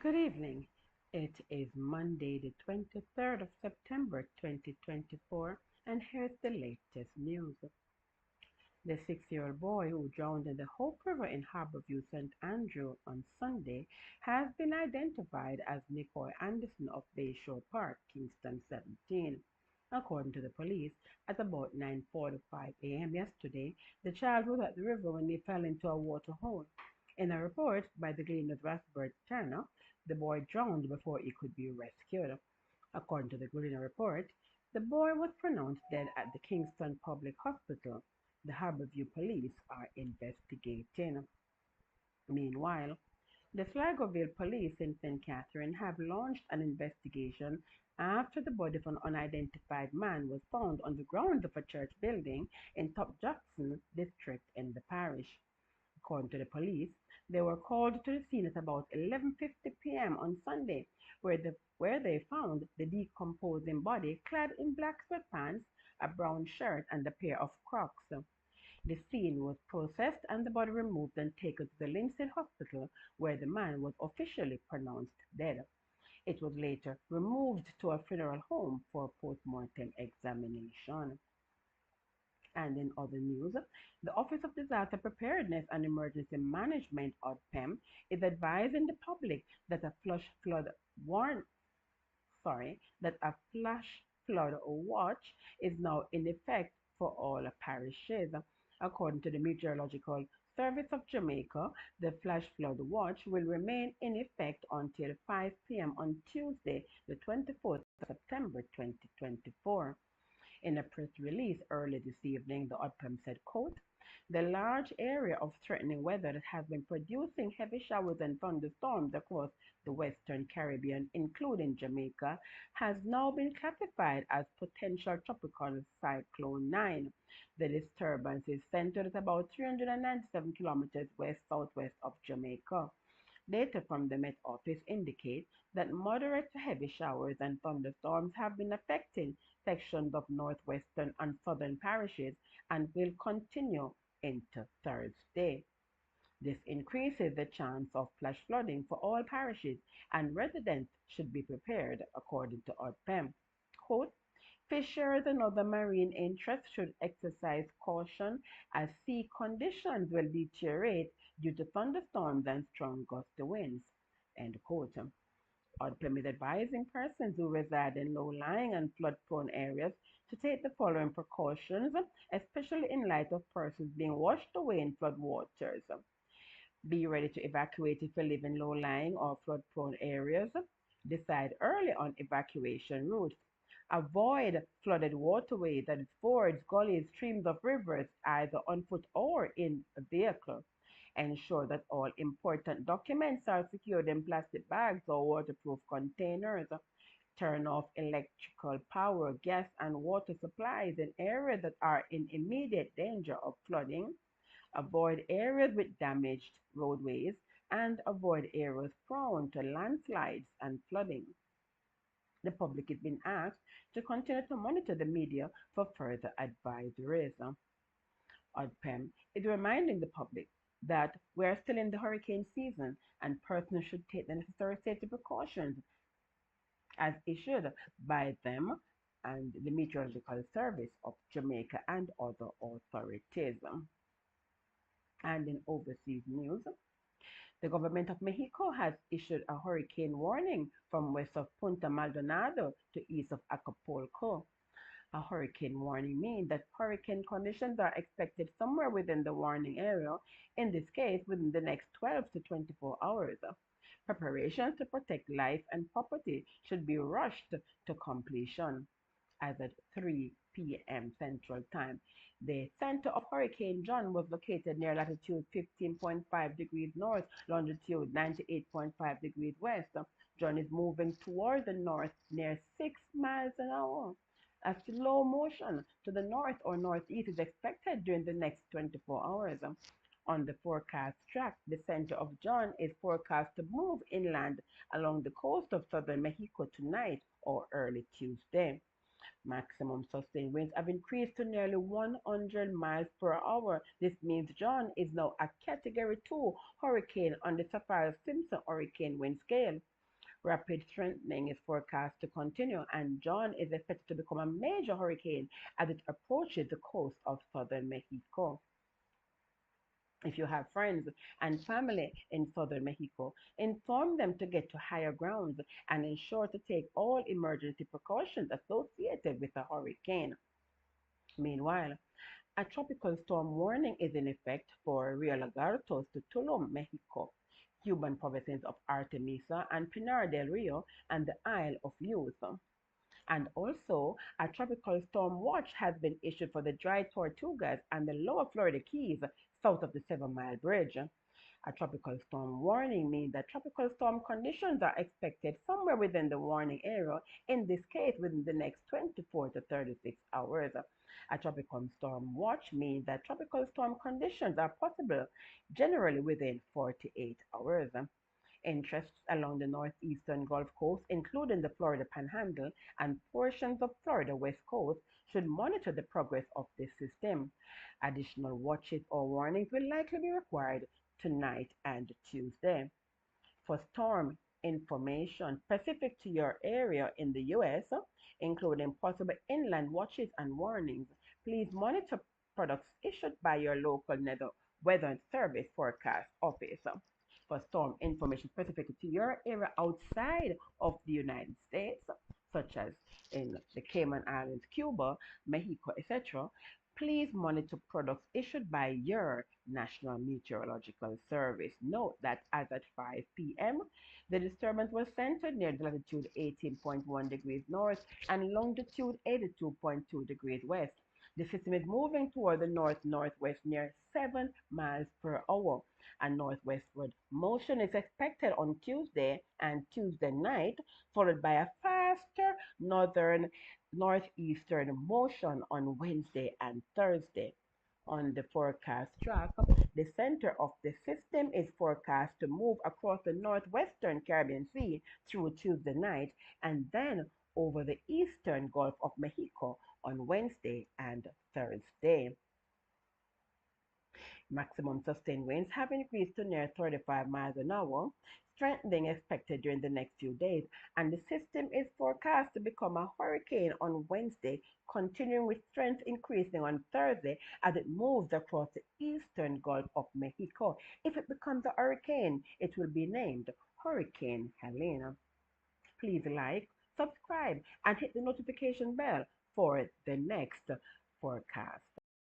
Good evening. It is Monday, the 23rd of September 2024, and here's the latest news. The 6-year-old boy who drowned in the Hope River in Harbour View, St. Andrew on Sunday has been identified as Nicoy Anderson of Bayshore Park, Kingston 17. According to the police, at about 9:45 a.m. yesterday, the child was at the river when he fell into a water hole. In a report by the Gleaner's Rasbert Channel, the boy drowned before he could be rescued. According to the Gleaner report, the boy was pronounced dead at the Kingston Public Hospital. The Harbour View police are investigating. Meanwhile, the Sligoville police in St. Catherine have launched an investigation after the body of an unidentified man was found on the grounds of a church building in Top Jackson district in the parish. According to the police, they were called to the scene at about 11:50 p.m. on Sunday, where they found the decomposing body clad in black sweatpants, a brown shirt, and a pair of Crocs. The scene was processed and the body removed and taken to the Linstead Hospital, where the man was officially pronounced dead. It was later removed to a funeral home for post-mortem examination. And in other news, the Office of Disaster Preparedness and Emergency Management, ODPEM, is advising the public that warn, that a flash flood watch is now in effect for all parishes. According to the Meteorological Service of Jamaica, the flash flood watch will remain in effect until 5 p.m. on Tuesday, the 24th of September 2024. In a press release early this evening, the ODPEM said, quote, the large area of threatening weather that has been producing heavy showers and thunderstorms across the Western Caribbean, including Jamaica, has now been classified as potential tropical cyclone 9. The disturbance is centered at about 397 kilometers west-southwest of Jamaica. Data from the Met Office indicate that moderate to heavy showers and thunderstorms have been affecting sections of northwestern and southern parishes and will continue into Thursday. This increases the chance of flash flooding for all parishes, and residents should be prepared, according to ODPEM. Quote, fishers and other marine interests should exercise caution as sea conditions will deteriorate due to thunderstorms and strong gusty winds. End quote. ODPEM is advising persons who reside in low-lying and flood-prone areas to take the following precautions, especially in light of persons being washed away in floodwaters. Be ready to evacuate if you live in low-lying or flood-prone areas. Decide early on evacuation routes. Avoid flooded waterways that is fords, gullies, streams of rivers, either on foot or in a vehicle. Ensure that all important documents are secured in plastic bags or waterproof containers. Turn off electrical power, gas, and water supplies in areas that are in immediate danger of flooding. Avoid areas with damaged roadways and avoid areas prone to landslides and flooding. The public is being asked to continue to monitor the media for further advisories. ODPEM is reminding the public that we are still in the hurricane season and persons should take the necessary safety precautions as issued by them and the Meteorological Service of Jamaica and other authorities. And in overseas news, the government of Mexico has issued a hurricane warning from west of Punta Maldonado to east of Acapulco. A hurricane warning means that hurricane conditions are expected somewhere within the warning area, in this case within the next 12 to 24 hours. Preparations to protect life and property should be rushed to completion. As at 3 p.m. Central Time, the center of Hurricane John was located near latitude 15.5 degrees north, longitude 98.5 degrees west. John is moving toward the north near 6 miles an hour. A slow motion to the north or northeast is expected during the next 24 hours. On the forecast track, the center of John is forecast to move inland along the coast of southern Mexico tonight or early Tuesday. Maximum sustained winds have increased to nearly 100 miles per hour. This means John is now a Category 2 hurricane on the Saffir-Simpson hurricane wind scale. Rapid strengthening is forecast to continue, and John is expected to become a major hurricane as it approaches the coast of southern Mexico. If you have friends and family in southern Mexico, inform them to get to higher grounds and ensure to take all emergency precautions associated with a hurricane. Meanwhile, a tropical storm warning is in effect for Rio Lagartos to Tulum, Mexico, Cuban provinces of Artemisa and Pinar del Rio, and the Isle of Luz. And also, a tropical storm watch has been issued for the Dry Tortugas and the Lower Florida Keys south of the 7 Mile Bridge. A tropical storm warning means that tropical storm conditions are expected somewhere within the warning area, in this case within the next 24 to 36 hours. A tropical storm watch means that tropical storm conditions are possible generally within 48 hours. Interests along the northeastern Gulf Coast, including the Florida Panhandle and portions of Florida West Coast, should monitor the progress of this system. Additional watches or warnings will likely be required tonight and Tuesday. For storm information specific to your area in the US, including possible inland watches and warnings, please monitor products issued by your local weather service forecast office. For storm information specific to your area outside of the United States, such as in the Cayman Islands, Cuba, Mexico, etc., please monitor products issued by your National Meteorological Service. Note that as at 5 p.m., the disturbance was centered near latitude 18.1 degrees north and longitude 82.2 degrees west. The system is moving toward the north-northwest near 7 miles per hour. A northwestward motion is expected on Tuesday and Tuesday night, followed by a faster northern northeastern motion on Wednesday and Thursday. On the forecast track, the center of the system is forecast to move across the northwestern Caribbean Sea through Tuesday night and then over the eastern Gulf of Mexico on Wednesday and Thursday. Maximum sustained winds have increased to near 35 miles an hour, strengthening expected during the next few days, and the system is forecast to become a hurricane on Wednesday, continuing with strength increasing on Thursday as it moves across the eastern Gulf of Mexico. If it becomes a hurricane, it will be named Hurricane Helene. Please like, subscribe, and hit the notification bell for the next forecast.